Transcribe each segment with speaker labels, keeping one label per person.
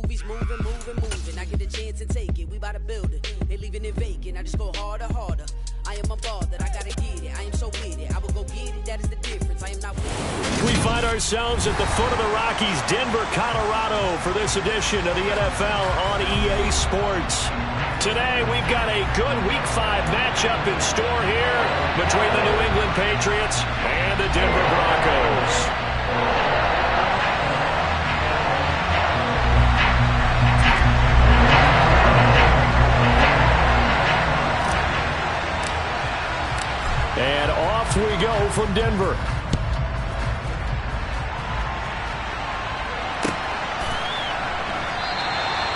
Speaker 1: movies moving. I get a chance to take it. We bout to build it. They leaving it vacant. I just go harder. I am unbothered. I gotta get it. I am so with it. I will go get it. That is the difference. I am not with it.
Speaker 2: We find ourselves at the foot of the Rockies, Denver, Colorado, for this edition of the NFL on EA Sports. Today, we've got a good Week 5 matchup in store here between the New England Patriots and the Denver Broncos. And off we go from Denver.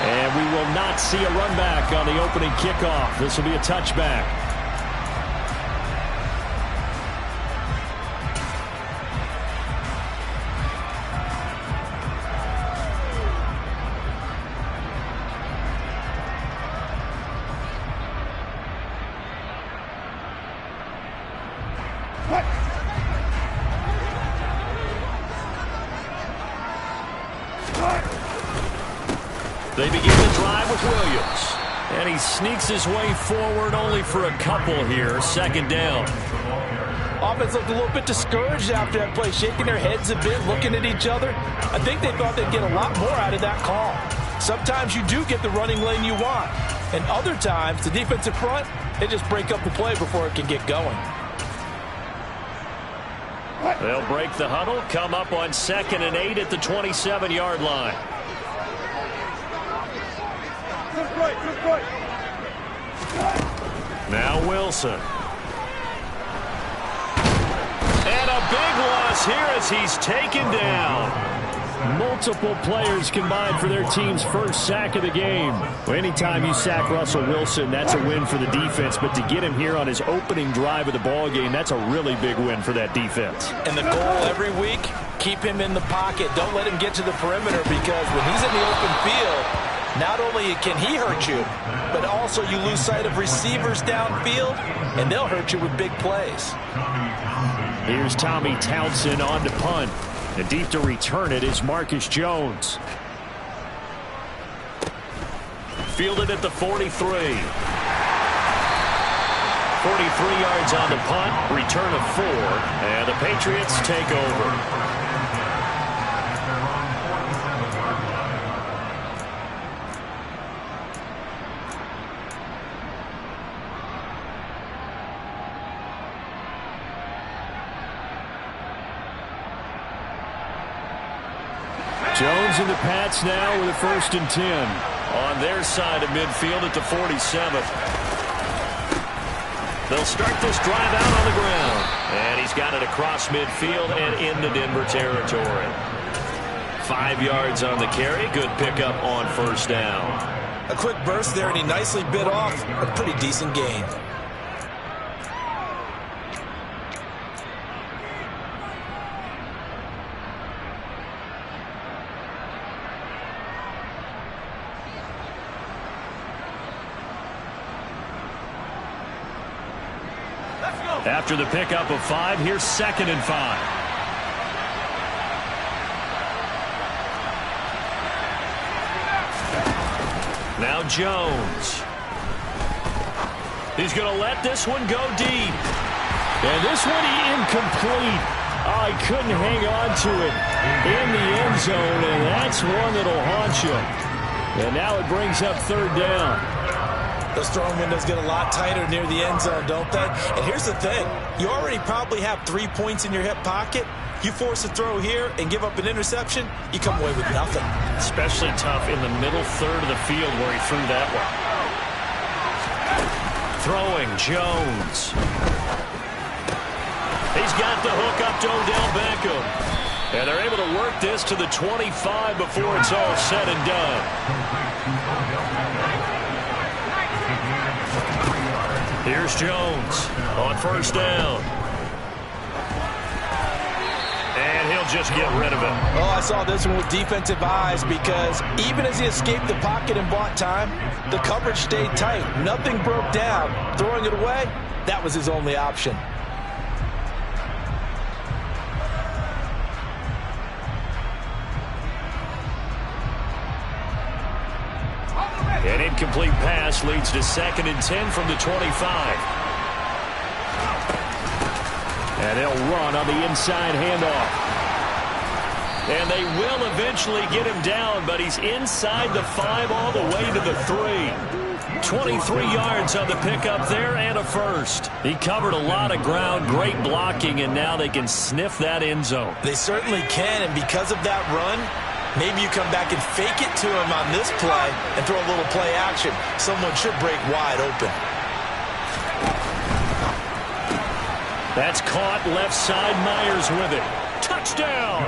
Speaker 2: And we will not see a run back on the opening kickoff. This will be a touchback. They begin the drive with Williams. And he sneaks his way forward only for a couple here. Second down.
Speaker 3: Offense looked a little bit discouraged after that play, shaking their heads a bit, looking at each other. I think they thought they'd get a lot more out of that call. Sometimes you do get the running lane you want. And other times, the defensive front, they just break up the play before it can get going.
Speaker 2: They'll break the huddle, come up on 2nd and 8 at the 27-yard line. Now Wilson. And a big loss here as he's taken down. Multiple players combined for their team's first sack of the game. Well, anytime you sack Russell Wilson, that's a win for the defense. But to get him here on his opening drive of the ball game, that's a really big win for that defense.
Speaker 3: And the goal every week, keep him in the pocket. Don't let him get to the perimeter, because when he's in the open field, not only can he hurt you, but also you lose sight of receivers downfield, and they'll hurt you with big plays.
Speaker 2: Here's Tommy Townsend on to punt. And deep to return it is Marcus Jones. Fielded at the 43. 43 yards on the punt, return of 4, and the Patriots take over. Jones and the Pats now with a 1st and 10 on their side of midfield at the 47th. They'll start this drive out on the ground, and he's got it across midfield and into Denver territory. 5 yards on the carry. Good pickup on 1st down.
Speaker 3: A quick burst there, and he nicely bit off a pretty decent gain.
Speaker 2: After the pickup of 5, here's 2nd and 5. Now Jones. He's going to let this one go deep. And this one incomplete. Oh, he couldn't hang on to it in the end zone, and that's one that'll haunt you. And now it brings up 3rd down.
Speaker 3: Those throwing windows get a lot tighter near the end zone, don't they? And here's the thing. You already probably have 3 points in your hip pocket. You force a throw here and give up an interception, you come away with nothing.
Speaker 2: Especially tough in the middle third of the field where he threw that one. Throwing, Jones. He's got the hook up to Odell Beckham. And they're able to work this to the 25 before it's all said and done. Here's Jones on 1st down. And he'll just get rid of it.
Speaker 3: Oh, I saw this one with defensive eyes, because even as he escaped the pocket and bought time, the coverage stayed tight. Nothing broke down. Throwing it away, that was his only option.
Speaker 2: An incomplete pass leads to 2nd and 10 from the 25. And they'll run on the inside handoff. And they will eventually get him down, but he's inside the 5 all the way to the 3. 23 yards on the pickup there and a first. He covered a lot of ground, great blocking, and now they can sniff that end zone.
Speaker 3: They certainly can, and because of that run, maybe you come back and fake it to him on this play and throw a little play action. Someone should break wide open.
Speaker 2: That's caught left side. Myers with it. Touchdown!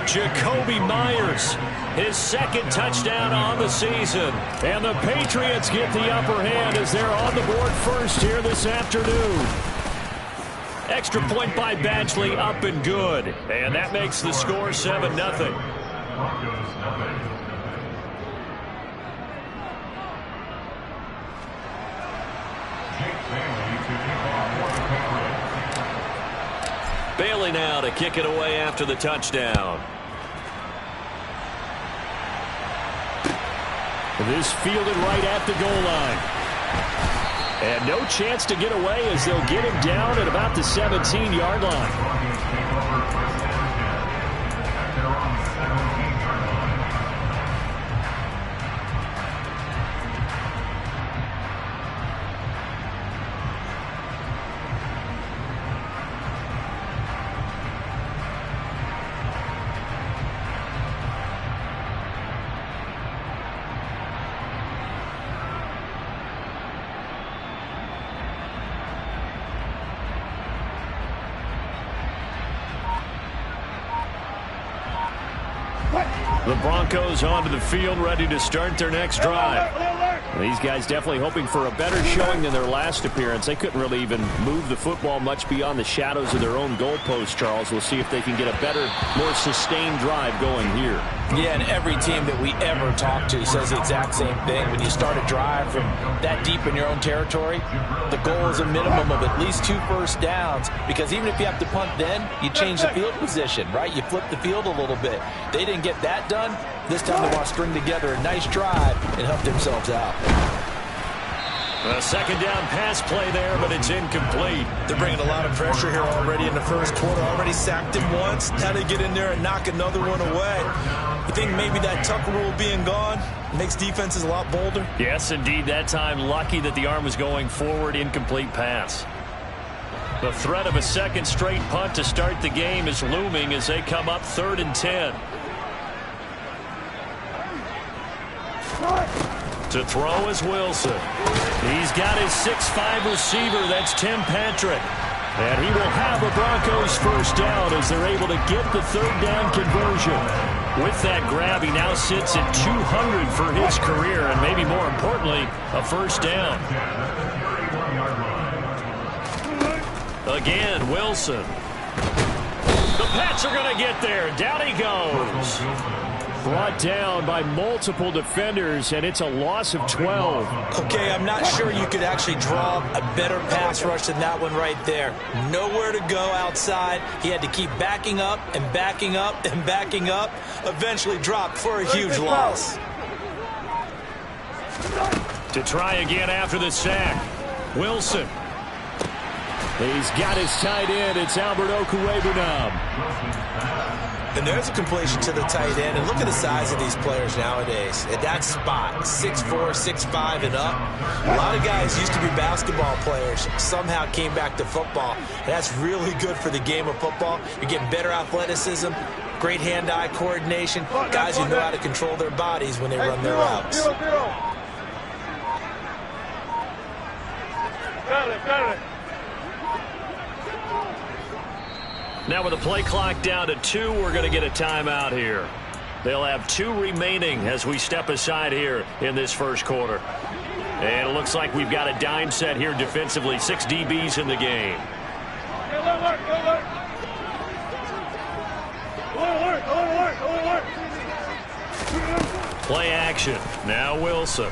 Speaker 2: Jacoby Myers, his 2nd touchdown on the season. And the Patriots get the upper hand as they're on the board first here this afternoon. Extra point by Badgley, up and good. And that makes the score 7-0. Bailey now to kick it away after the touchdown. This fielded right at the goal line. And no chance to get away as they'll get him down at about the 17-yard line. The Broncos onto the field, ready to start their next drive. These guys definitely hoping for a better showing than their last appearance. They couldn't really even move the football much beyond the shadows of their own goalpost, Charles. We'll see if they can get a better, more sustained drive going here.
Speaker 3: Yeah, and every team that we ever talk to says the exact same thing. When you start a drive from that deep in your own territory, the goal is a minimum of at least 2 first downs, because even if you have to punt then, you change the field position, right? You flip the field a little bit. They didn't get that done. This time they want to string together a nice drive and help themselves out.
Speaker 2: A 2nd down pass play there, but it's incomplete.
Speaker 3: They're bringing a lot of pressure here already in the first quarter. Already sacked him once. Now they get in there and knock another one away. You think maybe that Tucker rule being gone makes defenses a lot bolder?
Speaker 2: Yes, indeed. That time, lucky that the arm was going forward. Incomplete pass. The threat of a 2nd straight punt to start the game is looming as they come up 3rd and 10. To throw is Wilson. He's got his 6'5" receiver. That's Tim Patrick. And he will have a Broncos first down as they're able to get the 3rd down conversion. With that grab, he now sits at 200 for his career, and maybe more importantly, a first down. Again, Wilson. The Pats are going to get there. Down he goes. Brought down by multiple defenders, and it's a loss of 12.
Speaker 3: Okay, I'm not sure you could actually draw a better pass rush than that one right there. Nowhere to go outside. He had to keep backing up and backing up and backing up. Eventually dropped for a huge loss.
Speaker 2: To try again after the sack. Wilson. He's got his tight end. It's Albert Okwuegbunam.
Speaker 3: And there's a completion to the tight end. And look at the size of these players nowadays. At that spot, 6'4", 6'5", and up. A lot of guys used to be basketball players, somehow came back to football. And that's really good for the game of football. You're getting better athleticism, great hand-eye coordination, guys who know how to control their bodies when they run their routes.
Speaker 4: Got it.
Speaker 2: Now with the play clock down to 2, we're going to get a timeout here. They'll have 2 remaining as we step aside here in this first quarter. And it looks like we've got a dime set here defensively. 6 DBs in the game. Play action. Now Wilson.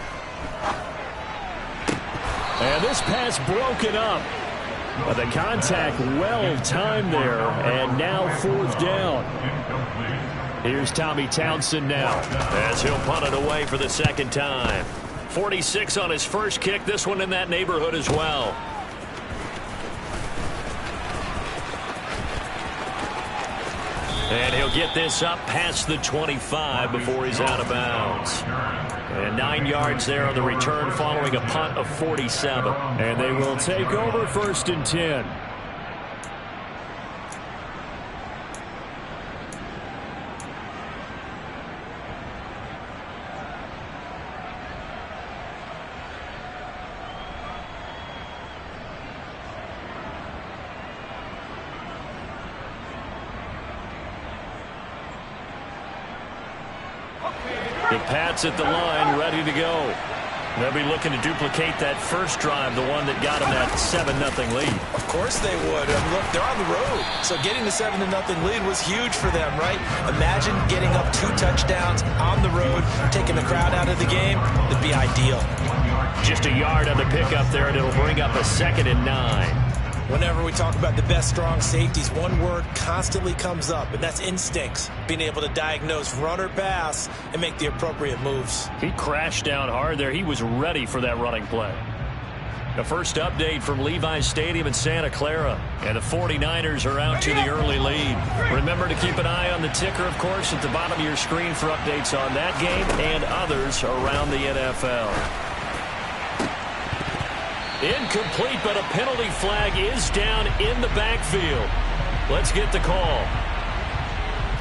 Speaker 2: And this pass broken up. But the contact well timed there, and now 4th down. Here's Tommy Townsend now as he'll punt it away for the second time. 46 on his first kick. This one in that neighborhood as well. And he'll get this up past the 25 before he's out of bounds. And 9 yards there on the return following a punt of 47. And they will take over 1st and 10. The Pats at the line, ready to go. They'll be looking to duplicate that first drive, the one that got them that 7-0 lead.
Speaker 3: Of course they would. Look, they're on the road. So getting the 7-0 lead was huge for them, right? Imagine getting up 2 touchdowns on the road, taking the crowd out of the game. It'd be ideal.
Speaker 2: Just a yard on the pickup there, and it'll bring up a 2nd and 9.
Speaker 3: Whenever we talk about the best strong safeties, one word constantly comes up, and that's instincts. Being able to diagnose run or pass and make the appropriate moves.
Speaker 2: He crashed down hard there. He was ready for that running play. The first update from Levi's Stadium in Santa Clara. And the 49ers are out to the early lead. Remember to keep an eye on the ticker, of course, at the bottom of your screen for updates on that game and others around the NFL. Incomplete, but a penalty flag is down in the backfield. Let's get the call.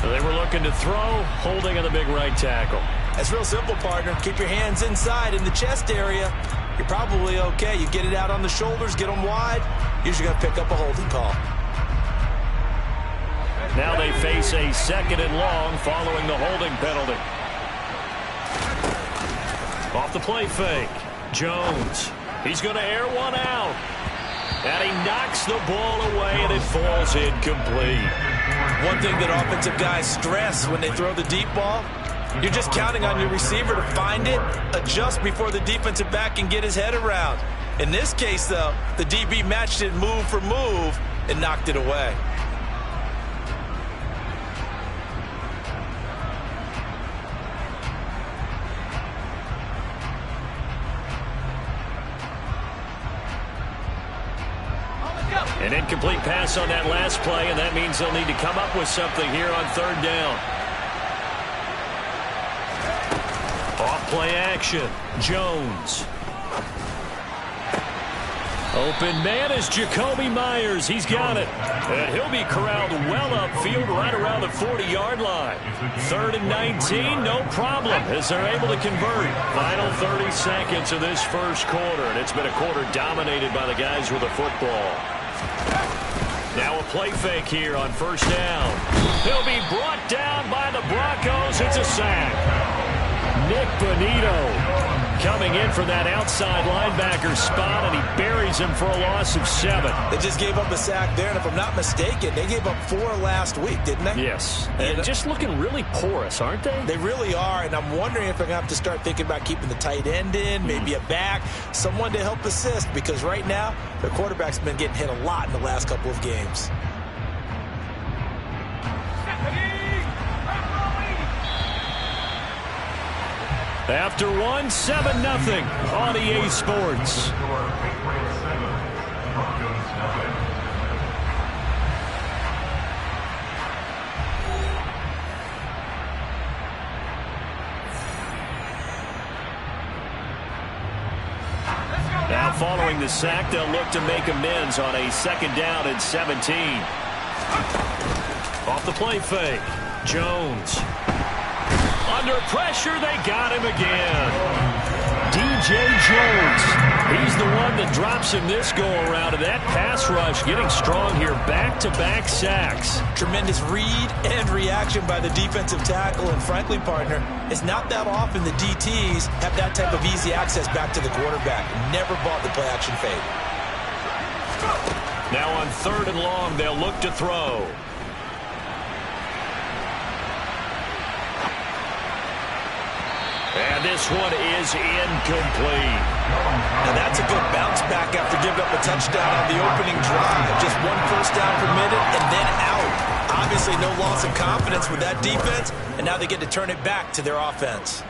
Speaker 2: They were looking to throw, holding on the big right tackle.
Speaker 3: That's real simple, partner. Keep your hands inside in the chest area. You're probably okay. You get it out on the shoulders, get them wide. Usually going to pick up a holding call.
Speaker 2: Now they face a 2nd and long following the holding penalty. Off the play fake. Jones. He's going to air one out. And he knocks the ball away, and it falls incomplete.
Speaker 3: One thing that offensive guys stress when they throw the deep ball, you're just counting on your receiver to find it, adjust before the defensive back can get his head around. In this case, though, the DB matched it move for move and knocked it away.
Speaker 2: An incomplete pass on that last play, and that means they'll need to come up with something here on 3rd down. Off play action. Jones. Open man is Jacoby Myers. He's got it. And he'll be corralled well upfield right around the 40-yard line. 3rd and 19, no problem, as they're able to convert. Final 30 seconds of this first quarter, and it's been a quarter dominated by the guys with the football. Now a play fake here on 1st down. He'll be brought down by the Broncos. It's a sack. Nick Bonito coming in for that outside linebacker spot, and he buries him for a loss of 7.
Speaker 3: They just gave up a sack there, and if I'm not mistaken, they gave up 4 last week, didn't they?
Speaker 2: Yes. And just looking really porous, aren't they?
Speaker 3: They really are, and I'm wondering if they're going to have to start thinking about keeping the tight end in, maybe a back, someone to help assist, because right now, their quarterback's been getting hit a lot in the last couple of games.
Speaker 2: After 7-0 on EA Sports. Now following the sack, they'll look to make amends on a 2nd down and 17. Off the play fake. Jones. Under pressure, they got him again. DJ Jones. He's the one that drops him this go-around, and that pass rush getting strong here. Back-to-back sacks.
Speaker 3: Tremendous read and reaction by the defensive tackle, and frankly, partner, it's not that often the DTs have that type of easy access back to the quarterback. Never bought the play-action fake.
Speaker 2: Now on 3rd and long, they'll look to throw. And this one is incomplete.
Speaker 3: Now that's a good bounce back after giving up a touchdown on the opening drive. Just 1 first down permitted and then out. Obviously no loss of confidence with that defense, and now they get to turn it back to their offense.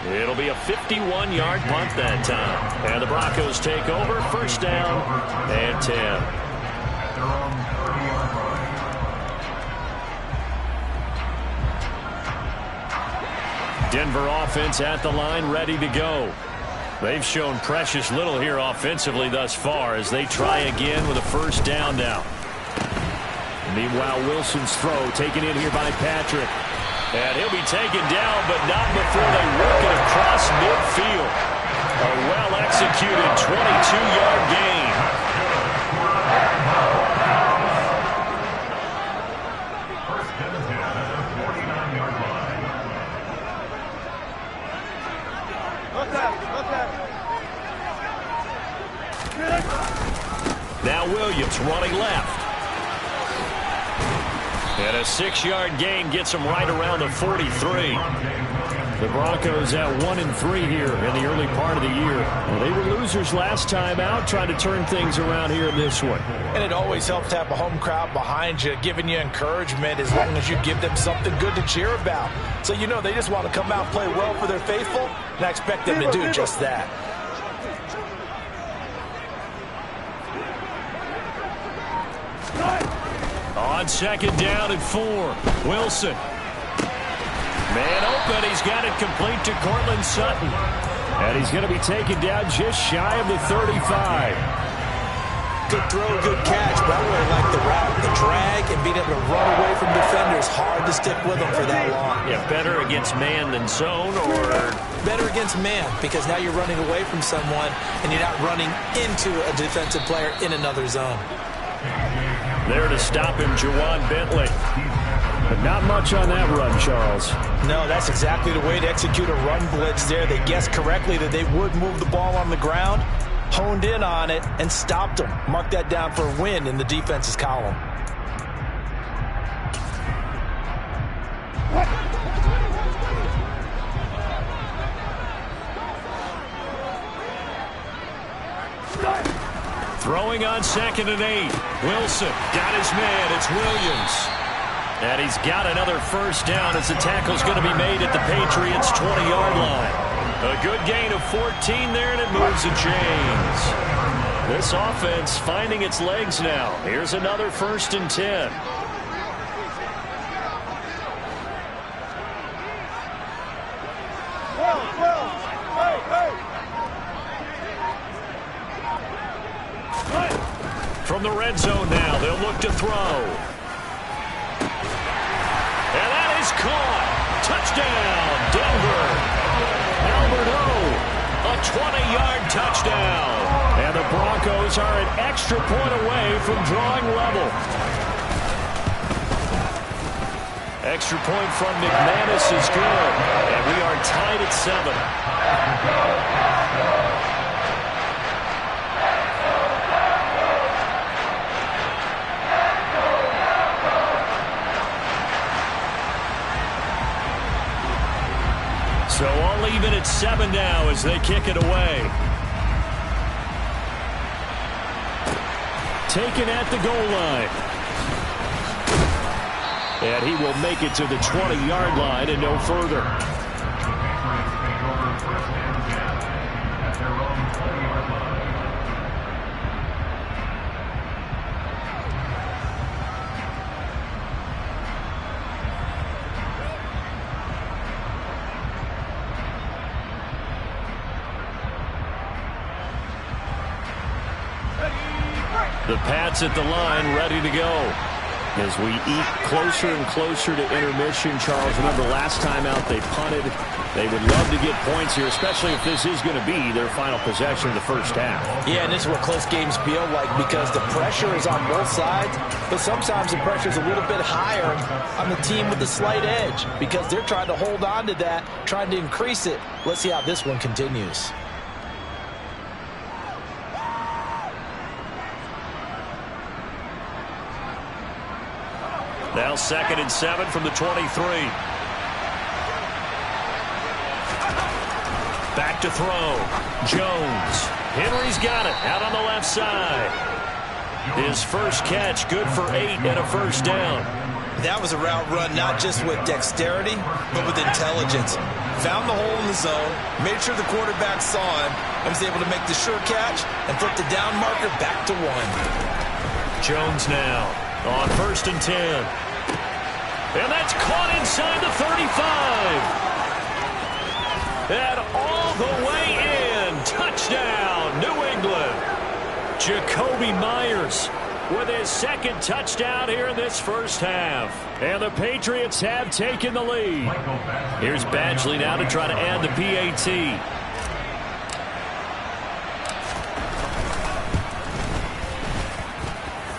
Speaker 2: It'll be a 51-yard punt that time. And the Broncos take over, first down and 10. Denver offense at the line, ready to go. They've shown precious little here offensively thus far as they try again with a first down now. Meanwhile, Wilson's throw taken in here by Patrick. And he'll be taken down, but not before they work it across midfield. A well-executed 22-yard gain. Now Williams running left. And a 6-yard gain gets them right around the 43. The Broncos at 1-3 here in the early part of the year. Well, they were losers last time out, trying to turn things around here in this one.
Speaker 3: And it always helps to have a home crowd behind you, giving you encouragement as long as you give them something good to cheer about. So you know they just want to come out and play well for their faithful, and I expect them to do just that.
Speaker 2: On second down and 4, Wilson. Man open, he's got it complete to Cortland Sutton. And he's going to be taken down just shy of the 35.
Speaker 3: Good throw, good catch, but I really like the route, the drag, and being able to run away from defenders. Hard to stick with them for that long.
Speaker 2: Yeah, better against man than zone, or?
Speaker 3: Better against man, because now you're running away from someone, and you're not running into a defensive player in another zone.
Speaker 2: There to stop him, Juwan Bentley. But not much on that run, Charles.
Speaker 3: No, that's exactly the way to execute a run blitz there. They guessed correctly that they would move the ball on the ground, honed in on it, and stopped them. Mark that down for a win in the defense's column.
Speaker 2: Throwing on second and 8. Wilson got his man. It's Williams. And he's got another first down as the tackle's going to be made at the Patriots' 20-yard line. A good gain of 14 there, and it moves the chains. This offense finding its legs now. Here's another first and 10. From the red zone now, they'll look to throw. And that is caught. Touchdown, Denver. Albert O, a 20-yard touchdown. And the Broncos are an extra point away from drawing level. Extra point from McManus is good. And we are tied at 7. So all even at 7 now as they kick it away. Taken at the goal line. And he will make it to the 20-yard line and no further. The Pats at the line, ready to go. As we eat closer and closer to intermission, Charles, remember last time out they punted. They would love to get points here, especially if this is going to be their final possession of the first half.
Speaker 3: Yeah, and this is what close games feel like because the pressure is on both sides, but sometimes the pressure is a little bit higher on the team with the slight edge because they're trying to hold on to that, trying to increase it. Let's see how this one continues.
Speaker 2: Now 2nd and 7 from the 23. Back to throw. Jones. Henry's got it out on the left side. His first catch, good for 8 and a first down.
Speaker 3: That was a route run not just with dexterity, but with intelligence. Found the hole in the zone, made sure the quarterback saw him, and was able to make the sure catch and flip the down marker back to 1.
Speaker 2: Jones now on 1st and 10. And that's caught inside the 35. And all the way in. Touchdown, New England. Jacoby Myers with his second touchdown here in this first half. And the Patriots have taken the lead. Here's Badgley now to try to add the PAT.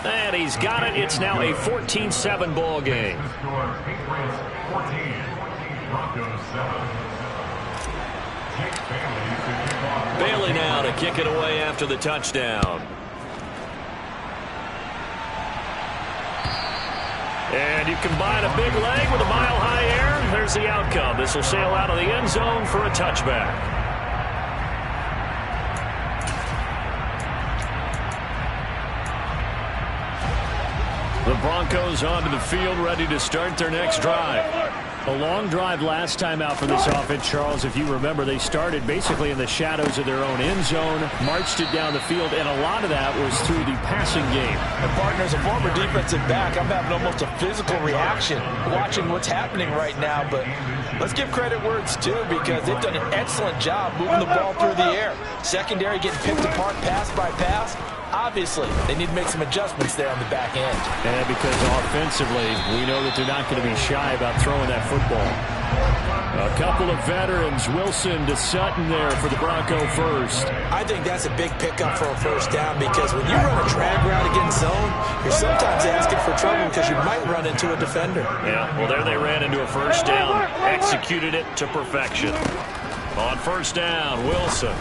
Speaker 2: And he's got it. It's now a 14-7 ball game. Bailey now to kick it away after the touchdown. And you combine a big leg with a mile-high air. There's the outcome. This will sail out of the end zone for a touchback. The Broncos onto the field, ready to start their next drive. A long drive last time out for this offense, Charles. If you remember, they started basically in the shadows of their own end zone, marched it down the field, and a lot of that was through the passing game.
Speaker 3: And partner, as a former defensive back, I'm having almost a physical reaction watching what's happening right now. But let's give credit where it's due, because they've done an excellent job moving the ball through the air. Secondary getting picked apart pass by pass. Obviously, they need to make some adjustments there on the back end.
Speaker 2: And because offensively, we know that they're not going to be shy about throwing that football. A couple of veterans, Wilson to Sutton there for the Bronco first.
Speaker 3: I think that's a big pickup for a first down, because when you run a drag route against zone, you're sometimes asking for trouble because you might run into a defender.
Speaker 2: Yeah, well, there they ran into a first down, executed it to perfection. On first down, Wilson.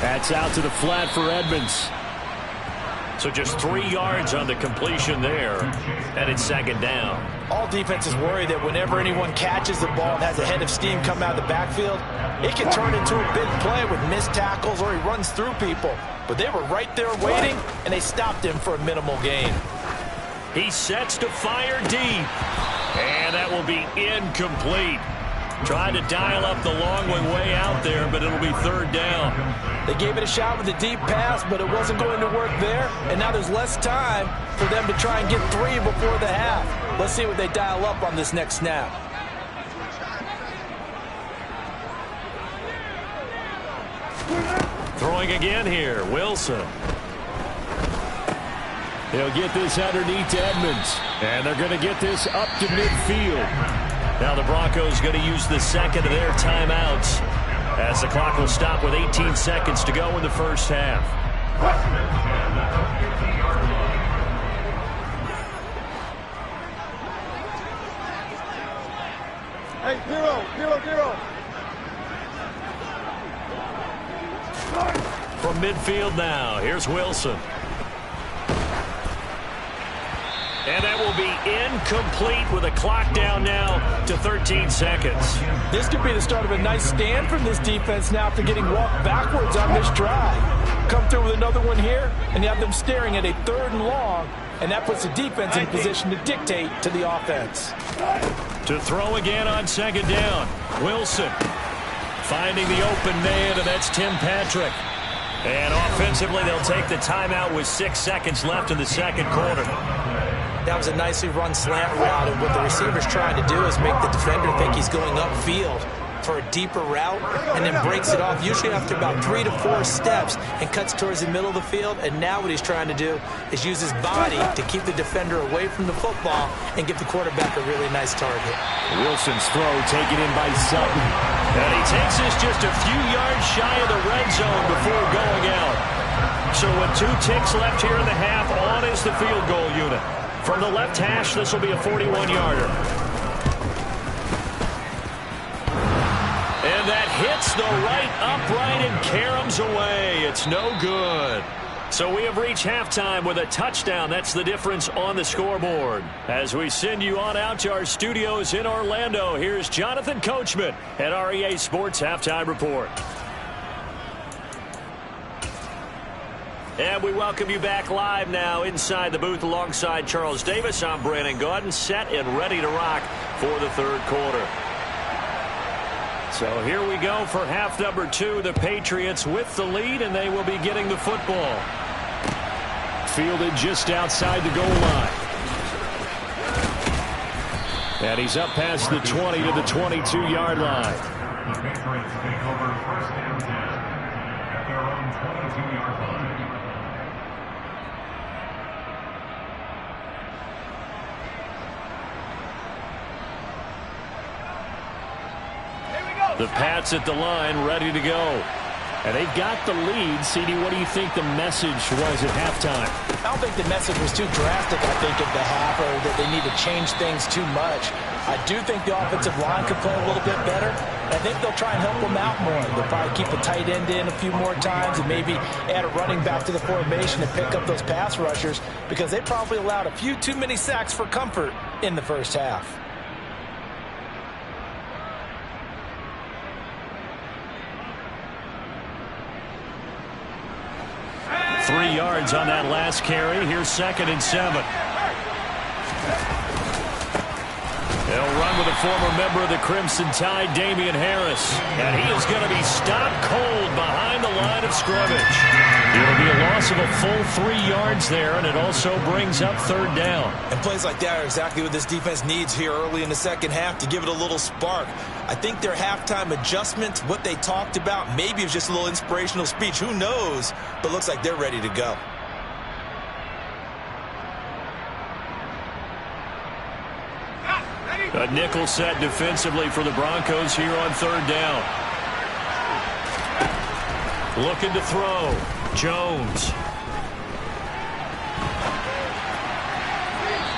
Speaker 2: That's out to the flat for Edmonds. So just 3 yards on the completion there, and it's second down.
Speaker 3: All defenses worry that whenever anyone catches the ball and has a head of steam come out of the backfield, it can turn into a big play with missed tackles or he runs through people. But they were right there waiting, and they stopped him for a minimal gain.
Speaker 2: He sets to fire deep, and that will be incomplete. Tried to dial up the long way out there, but it'll be third down.
Speaker 3: They gave it a shot with a deep pass, but it wasn't going to work there. And now there's less time for them to try and get 3 before the half. Let's see what they dial up on this next snap.
Speaker 2: Throwing again here, Wilson. They'll get this underneath to Edmonds, and they're going to get this up to midfield. Now the Broncos going to use the second of their timeouts, as the clock will stop with 18 seconds to go in the first half.
Speaker 4: Hey, 0-0-0.
Speaker 2: From midfield now, here's Wilson. And that will be incomplete with a clock down now to 13 seconds.
Speaker 3: This could be the start of a nice stand from this defense now after getting walked backwards on this drive. Come through with another one here, and you have them staring at a 3rd and long, and that puts the defense in position to dictate to the offense.
Speaker 2: To throw again on second down, Wilson finding the open man, and that's Tim Patrick. And offensively, they'll take the timeout with 6 seconds left in the second quarter.
Speaker 3: That was a nicely run slant route, and what the receiver's trying to do is make the defender think he's going upfield for a deeper route, and then breaks it off, usually after about 3 to 4 steps, and cuts towards the middle of the field. And now what he's trying to do is use his body to keep the defender away from the football and give the quarterback a really nice target.
Speaker 2: Wilson's throw taken in by Sutton. And he takes this just a few yards shy of the red zone before going out. So with 2 ticks left here in the half, on is the field goal unit. From the left hash, this will be a 41-yarder. And that hits the right upright and caroms away. It's no good. So we have reached halftime with a touchdown. That's the difference on the scoreboard. As we send you on out to our studios in Orlando, here's Jonathan Coachman at REA Sports Halftime Report. And we welcome you back live now inside the booth alongside Charles Davis. I'm Brandon Gaudin, set and ready to rock for the third quarter. So here we go for half number 2. The Patriots with the lead, and they will be getting the football. Fielded just outside the goal line. And he's up past the 20 to the 22-yard line.
Speaker 5: The Patriots take over first and 10 at their own 22-yard line.
Speaker 2: The Pats at the line, ready to go. And they've got the lead. CD, what do you think the message was at halftime?
Speaker 3: I don't think the message was too drastic, I think, at the half, or that they need to change things too much. I do think the offensive line could play a little bit better. I think they'll try and help them out more. They'll probably keep a tight end in a few more times and maybe add a running back to the formation and pick up those pass rushers, because they probably allowed a few too many sacks for comfort in the first half.
Speaker 2: 3 yards on that last carry. Here's 2nd and 7. They'll run with a former member of the Crimson Tide, Damian Harris. And he is going to be stopped cold behind the line of scrimmage. It'll be a loss of a full 3 yards there, and it also brings up 3rd down.
Speaker 6: And plays like that are exactly what this defense needs here early in the second half to give it a little spark. I think their halftime adjustment, what they talked about, maybe it was just a little inspirational speech. Who knows? But looks like they're ready to go.
Speaker 2: A nickel set defensively for the Broncos here on 3rd down. Looking to throw. Jones.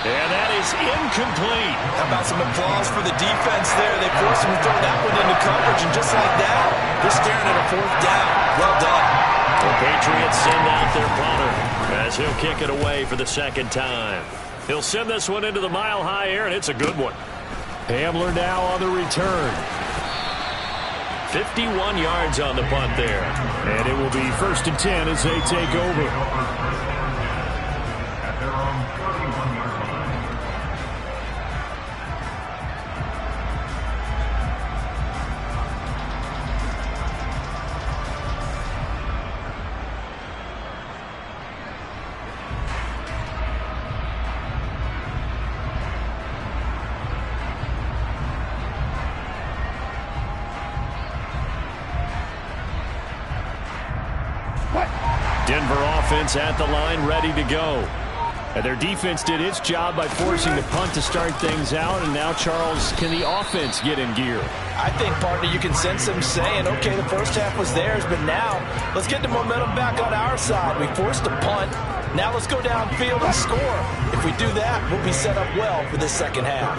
Speaker 2: And that is incomplete.
Speaker 6: How about some applause for the defense there? They forced him to throw that one into coverage, and just like that, they're staring at a 4th down. Well done.
Speaker 2: The Patriots send out their punter as he'll kick it away for the 2nd time. He'll send this one into the mile-high air, and it's a good one. Hamler now on the return. 51 yards on the punt there. And it will be 1st and 10 as they take over.
Speaker 5: At their own 31-yard line.
Speaker 2: Denver offense at the line, ready to go. And their defense did its job by forcing the punt to start things out. And now, Charles, can the offense get in gear?
Speaker 3: I think, partner, you can sense them saying, okay, the first half was theirs, but now let's get the momentum back on our side. We forced a punt. Now let's go downfield and score. If we do that, we'll be set up well for the second half.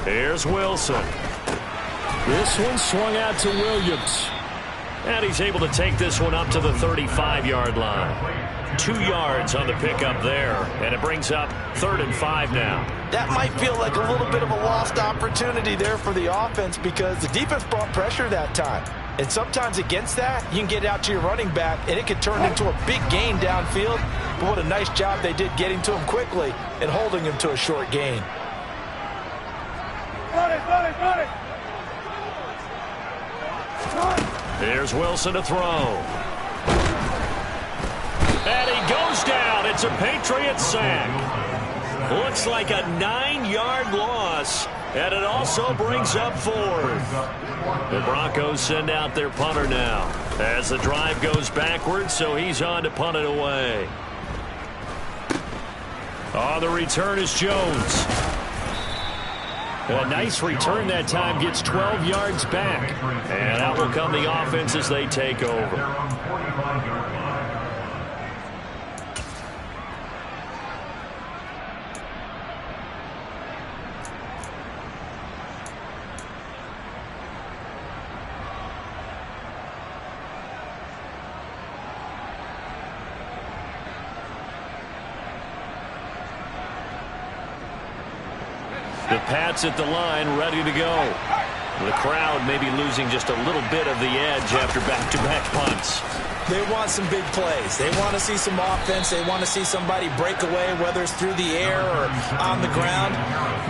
Speaker 2: Here's Wilson. This one swung out to Williams. And he's able to take this one up to the 35-yard line. 2 yards on the pickup there. And it brings up 3rd and 5 now.
Speaker 3: That might feel like a little bit of a lost opportunity there for the offense, because the defense brought pressure that time. And sometimes against that, you can get out to your running back, and it can turn into a big gain downfield. But what a nice job they did getting to him quickly and holding him to a short gain.
Speaker 4: Got it.
Speaker 2: Here's Wilson to throw. And he goes down. It's a Patriot sack. Looks like a 9-yard loss. And it also brings up 4th. The Broncos send out their punter now as the drive goes backwards, so he's on to punt it away. On the return is Jones. A nice return that time, gets 12 yards back. And out will come the offense as they take over. The Pats at the line, ready to go. The crowd maybe losing just a little bit of the edge after back-to-back punts.
Speaker 6: They want some big plays. They want to see some offense. They want to see somebody break away, whether it's through the air or on the ground.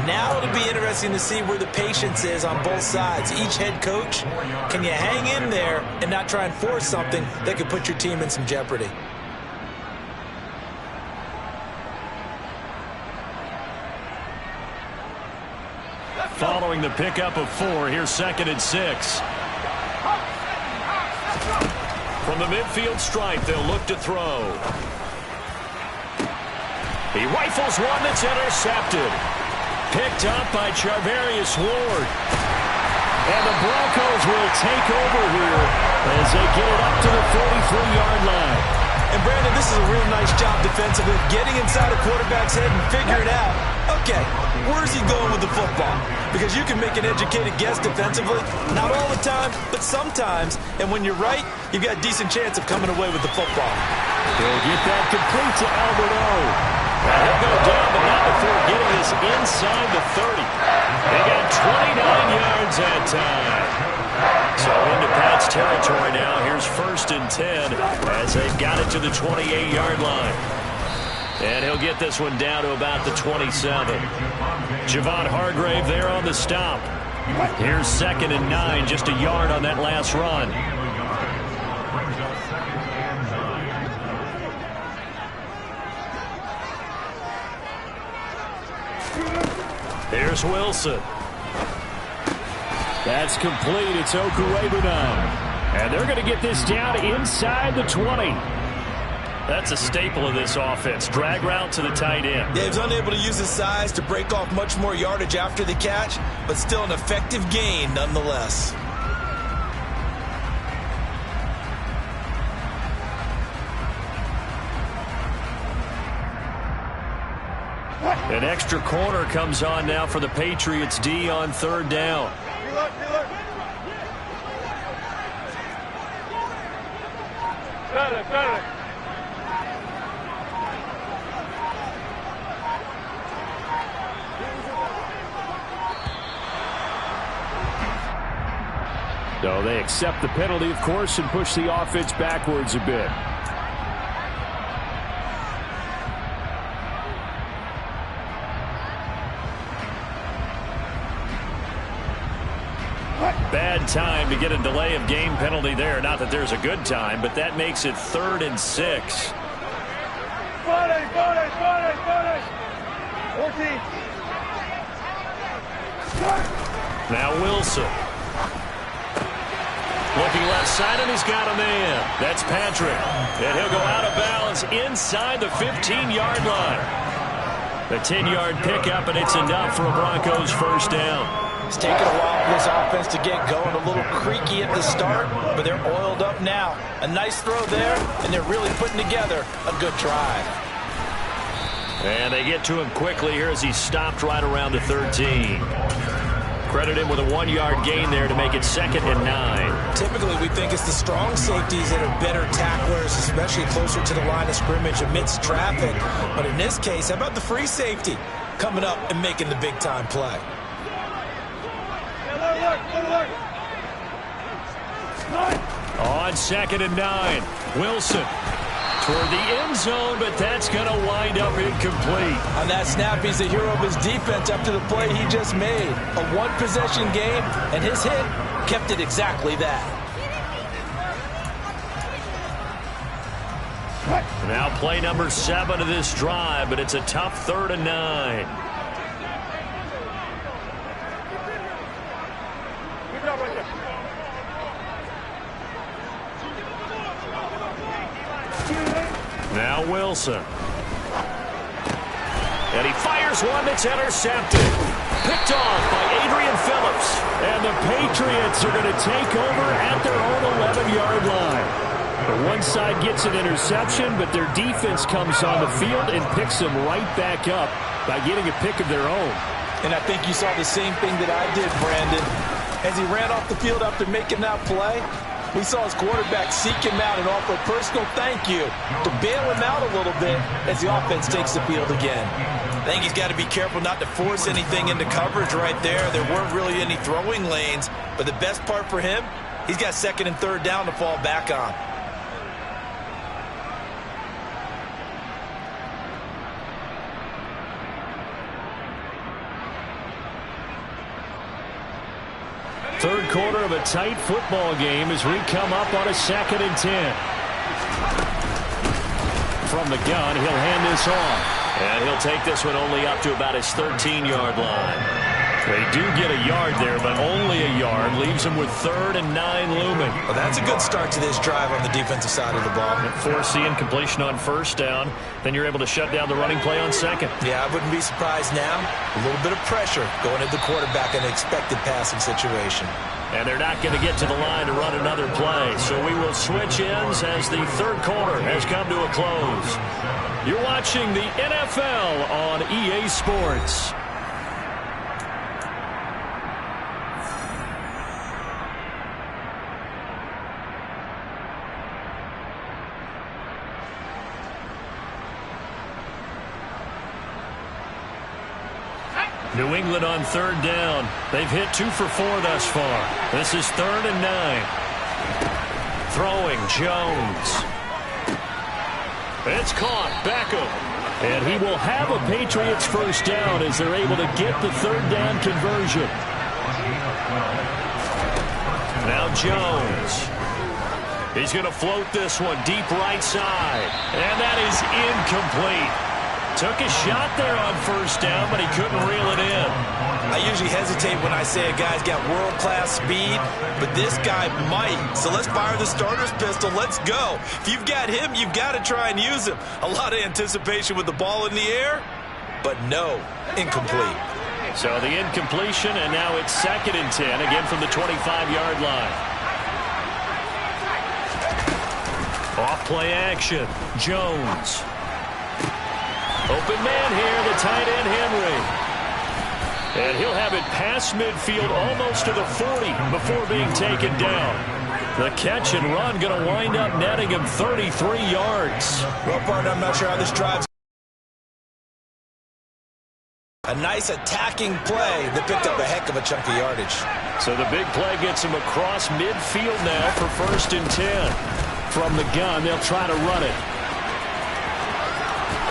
Speaker 6: Now it'll be interesting to see where the patience is on both sides. Each head coach, can you hang in there and not try and force something that could put your team in some jeopardy?
Speaker 2: Following the pickup of 4, here's 2nd and 6. From the midfield stripe, they'll look to throw. He rifles one that's intercepted. Picked up by Charvarius Ward. And the Broncos will take over here as they get it up to the 43-yard line.
Speaker 6: And Brandon, this is a real nice job defensively, getting inside a quarterback's head and figuring out, okay, where's he going with the football? Because you can make an educated guess defensively, not all the time, but sometimes. And when you're right, you've got a decent chance of coming away with the football.
Speaker 2: He'll get that complete to Alberto. He'll go down, but not before getting this inside the 30. They got 29 yards that time. So into Pat's territory now. Here's 1st and 10 as they've got it to the 28-yard line. And he'll get this one down to about the 27. Javon Hargrave there on the stop. Here's 2nd and 9, just a yard on that last run. Here's Wilson. That's complete. It's Okurebunan. And they're going to get this down inside the 20. That's a staple of this offense. Drag route to the tight end.
Speaker 6: Yeah, he was unable to use his size to break off much more yardage after the catch, but still an effective gain nonetheless.
Speaker 2: An extra corner comes on now for the Patriots D on 3rd down. So they accept the penalty, of course, and push the offense backwards a bit. Bad time to get a delay of game penalty there. Not that there's a good time, but that makes it 3rd and 6.
Speaker 4: 14.
Speaker 2: Now Wilson. Looking left side, and he's got a man. That's Patrick. And he'll go out of bounds inside the 15-yard line. The 10-yard pickup, and it's enough for a Broncos 1st down.
Speaker 6: It's taken a while for this offense to get going. A little creaky at the start, but they're oiled up now. A nice throw there, and they're really putting together a good drive.
Speaker 2: And they get to him quickly here as he's stopped right around the 13. Credit him with a 1-yard gain there to make it 2nd and 9.
Speaker 6: Typically, we think it's the strong safeties that are better tacklers, especially closer to the line of scrimmage amidst traffic. But in this case, how about the free safety coming up and making the big-time play?
Speaker 2: On 2nd and 9, Wilson toward the end zone, but that's going to wind up incomplete.
Speaker 6: On that snap, he's the hero of his defense after the play he just made. A one-possession game, and his hit kept it exactly that.
Speaker 2: Now play number 7 of this drive, but it's a tough 3rd and 9. Now Wilson. And he fires one that's intercepted. Picked off by Adrian Phillips. And the Patriots are going to take over at their own 11-yard line. The one side gets an interception, but their defense comes on the field and picks them right back up by getting a pick of their own.
Speaker 6: And I think you saw the same thing that I did, Brandon. As he ran off the field after making that play,
Speaker 3: We saw his quarterback seek him out and offer a personal thank you to bail him out a little bit as the offense takes the field again.
Speaker 6: I think he's got to be careful not to force anything into coverage right there. There weren't really any throwing lanes, but the best part for him, he's got second and third down to fall back on.
Speaker 2: Third quarter of a tight football game as we come up on a 2nd and 10. From the gun, he'll hand this off. And he'll take this one only up to about his 13-yard line. They do get a yard there, but only a yard. Leaves him with 3rd and 9 looming.
Speaker 6: Well, that's a good start to this drive on the defensive side of the ball.
Speaker 2: Force the incompletion on 1st down. Then you're able to shut down the running play on 2nd.
Speaker 6: Yeah, I wouldn't be surprised now. A little bit of pressure going at the quarterback in an expected passing situation.
Speaker 2: And they're not going to get to the line to run another play. So we will switch ends as the third quarter has come to a close. You're watching the NFL on EA Sports. New England on 3rd down. They've hit 2 for 4 thus far. This is 3rd and 9. Throwing, Jones. It's caught. Beckham. And he will have a Patriots first down as they're able to get the 3rd down conversion. Now Jones. He's going to float this one deep right side. And that is incomplete. Took a shot there on 1st down, but he couldn't reel it in.
Speaker 6: I usually hesitate when I say a guy's got world-class speed, but this guy might. So let's fire the starter's pistol. Let's go. If you've got him, you've got to try and use him. A lot of anticipation with the ball in the air, but no, incomplete.
Speaker 2: So the incompletion, and now it's 2nd and 10, again from the 25-yard line. Off play action, Jones. Open man here, the tight end, Henry. And he'll have it past midfield almost to the 40 before being taken down. The catch and run going to wind up netting him 33 yards.
Speaker 6: Well, partner, I'm not sure how this drive's. A nice attacking play that picked up a heck of a chunk of yardage.
Speaker 2: So the big play gets him across midfield now for 1st and 10. From the gun, they'll try to run it.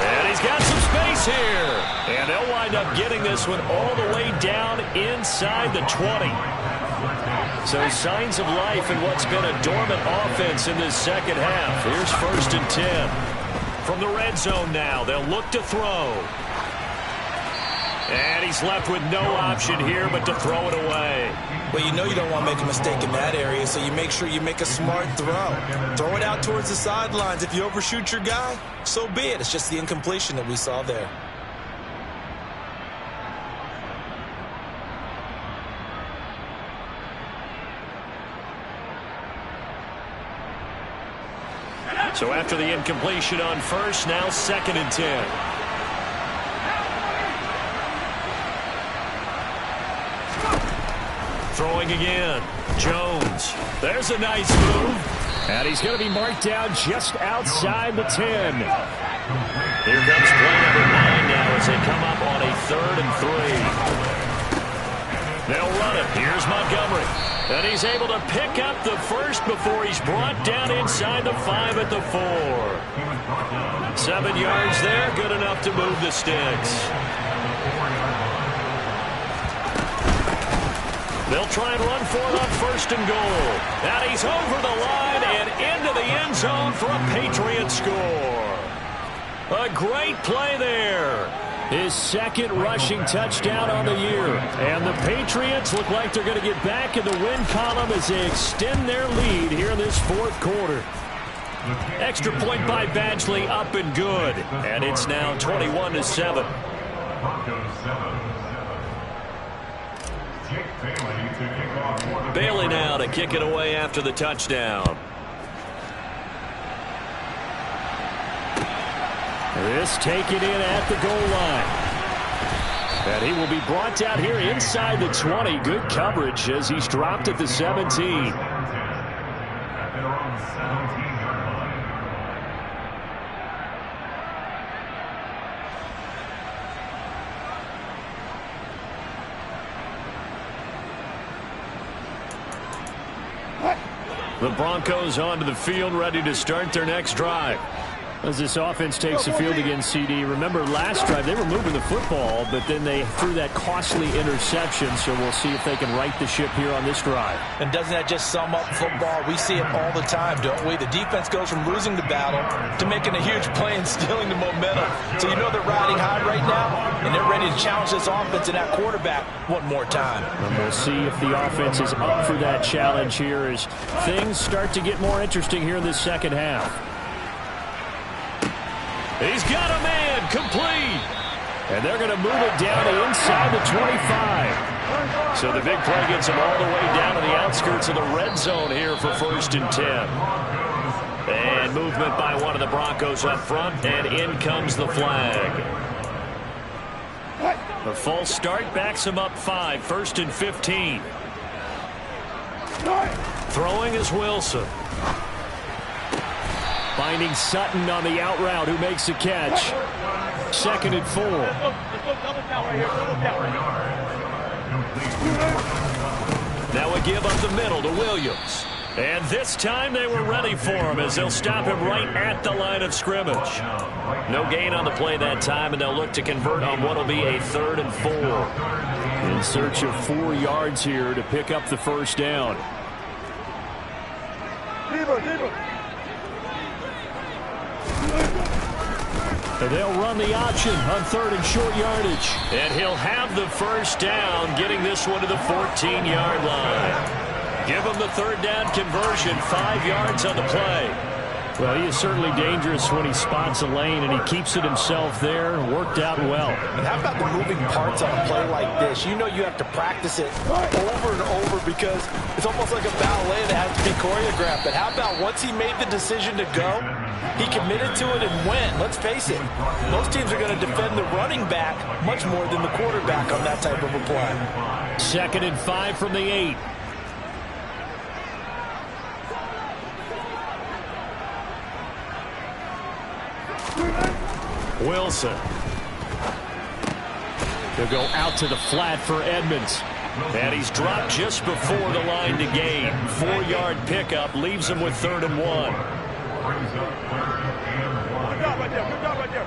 Speaker 2: And he's got some space here. And they'll wind up getting this one all the way down inside the 20. So signs of life in what's been a dormant offense in this 2nd half. Here's 1st and 10. From the red zone now, they'll look to throw. And he's left with no option here but to throw it away.
Speaker 6: Well, you know you don't want to make a mistake in that area, so you make sure you make a smart throw. Throw it out towards the sidelines. If you overshoot your guy, so be it. It's just the incompletion that we saw there.
Speaker 2: So after the incompletion on 1st, now 2nd and 10. Throwing again. Jones. There's a nice move. And he's going to be marked down just outside the 10. Here comes play number 9 now as they come up on a 3rd and 3. They'll run it. Here's Montgomery. And he's able to pick up the first before he's brought down inside the 5 at the 4. 7 yards there. Good enough to move the sticks. They'll try and run for it on 1st and goal. And he's over the line and into the end zone for a Patriot score. A great play there. His 2nd rushing touchdown on the year. And the Patriots look like they're going to get back in the win column as they extend their lead here in this 4th quarter. Extra point by Badgley up and good. And it's now 21-7. Bailey now to kick it away after the touchdown. This taken in at the goal line. And he will be brought down here inside the 20. Good coverage as he's dropped at the 17. The Broncos onto the field, ready to start their next drive. As this offense takes the field again, CD, remember last drive they were moving the football, but then they threw that costly interception, so we'll see if they can right the ship here on this drive.
Speaker 3: And doesn't that just sum up football? We see it all the time, don't we? The defense goes from losing the battle to making a huge play and stealing the momentum. So you know they're riding high right now, and they're ready to challenge this offense and that quarterback one more time.
Speaker 2: And we'll see if the offense is up for that challenge here as things start to get more interesting here in this second half. He's got a man, complete. And they're going to move it down to inside the 25. So the big play gets them all the way down to the outskirts of the red zone here for 1st and 10. And movement by one of the Broncos up front, and in comes the flag. The false start backs him up 5, 1st and 15. Throwing is Wilson. Finding Sutton on the out route, who makes the catch. 2nd and 4. Now a give up the middle to Williams. And this time they were ready for him as they'll stop him right at the line of scrimmage. No gain on the play that time, and they'll look to convert on what will be a 3rd and 4. In search of 4 yards here to pick up the first down. They'll run the option on 3rd and short yardage. And he'll have the first down, getting this one to the 14-yard line. Give him the 3rd down conversion, 5 yards on the play. Well, he is certainly dangerous when he spots a lane, and he keeps it himself there. Worked out well.
Speaker 3: And how about the moving parts on a play like this? You know you have to practice it over and over because it's almost like a ballet that has to be choreographed. But how about once he made the decision to go, he committed to it and went. Let's face it, most teams are going to defend the running back much more than the quarterback on that type of a play.
Speaker 2: 2nd and 5 from the 8. Wilson. He'll go out to the flat for Edmonds. And he's dropped just before the line to gain. 4-yard pickup leaves him with 3rd and 1.
Speaker 4: Good job right there. Good job right there.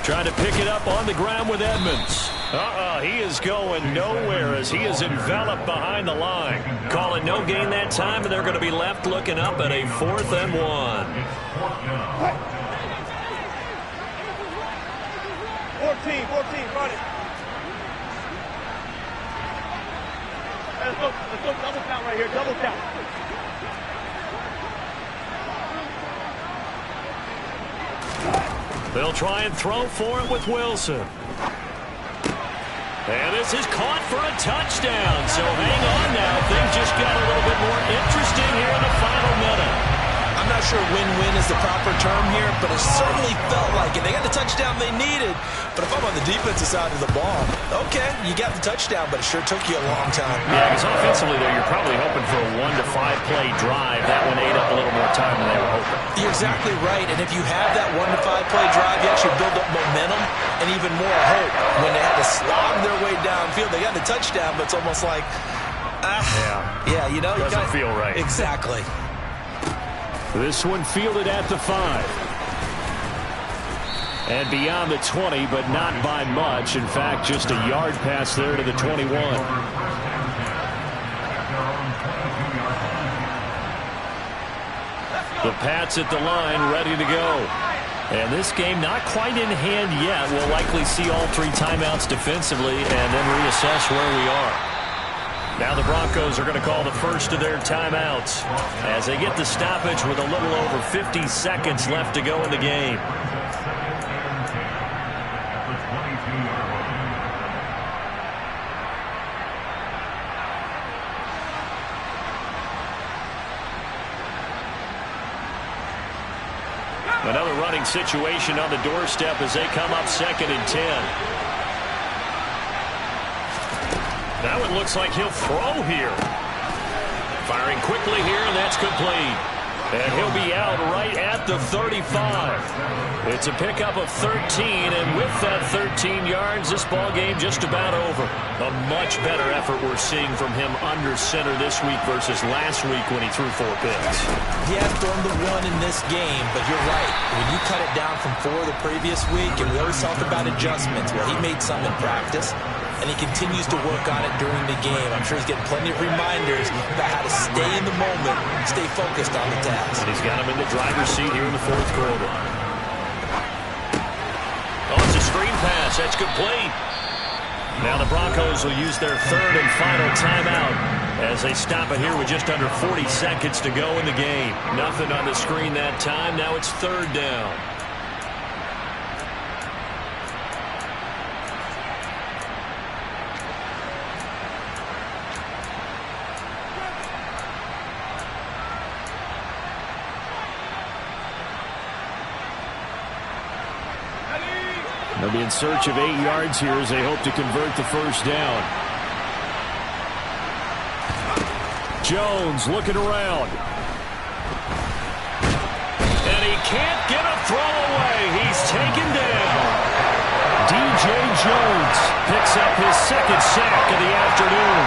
Speaker 2: Trying to pick it up on the ground with Edmonds. He is going nowhere as he is enveloped behind the line. Call it no gain that time, and they're going to be left looking up at a 4th and 1.
Speaker 4: Run it. Let's go double count right here, double count.
Speaker 2: They'll try and throw for it with Wilson. And this is caught for a touchdown. So hang on now. Things just got a little bit more interesting here in the final minute.
Speaker 6: I'm not sure win-win is the proper term here, but it certainly felt like it. They got the touchdown they needed, but if I'm on the defensive side of the ball, okay, you got the touchdown, but it sure took you a long time.
Speaker 2: Yeah, because offensively there, you're probably hoping for a 1 to 5 play drive. That one ate up a little more time than they were hoping.
Speaker 6: You're exactly right, and if you have that 1 to 5 play drive, you actually build up momentum and even more hope. When they had to slog their way downfield, they got the touchdown, but it's almost like, yeah, you know,
Speaker 2: doesn't feel right.
Speaker 6: Exactly.
Speaker 2: This one fielded at the 5. And beyond the 20, but not by much. In fact, just a yard pass there to the 21. The Pats at the line, ready to go. And this game not quite in hand yet. We'll likely see all 3 timeouts defensively and then reassess where we are. Now the Broncos are going to call the first of their timeouts as they get the stoppage with a little over 50 seconds left to go in the game. Another running situation on the doorstep as they come up 2nd and 10. Now it looks like he'll throw here. Firing quickly here, and that's complete. And he'll be out right at the 35. It's a pickup of 13, and with that 13 yards, this ball game just about over. A much better effort we're seeing from him under center this week versus last week when he threw 4 picks.
Speaker 6: He has thrown the 1 in this game, but you're right. When you cut it down from 4 the previous week, and we always talk about adjustments, well, he made some in practice, and he continues to work on it during the game. I'm sure he's getting plenty of reminders about how to stay in the moment, stay focused on the task.
Speaker 2: And he's got him in the driver's seat here in the 4th quarter. Oh, it's a screen pass. That's complete. Now the Broncos will use their 3rd and final timeout as they stop it here with just under 40 seconds to go in the game. Nothing on the screen that time. Now it's 3rd down. They'll be in search of 8 yards here as they hope to convert the 1st down. Jones looking around. And he can't get a throw away. He's taken down. DJ Jones picks up his 2nd sack of the afternoon.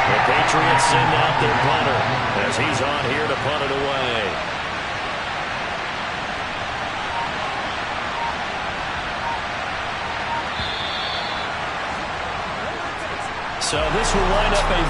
Speaker 2: The Patriots send out their punter as he's on here to punt it away. So this will wind up a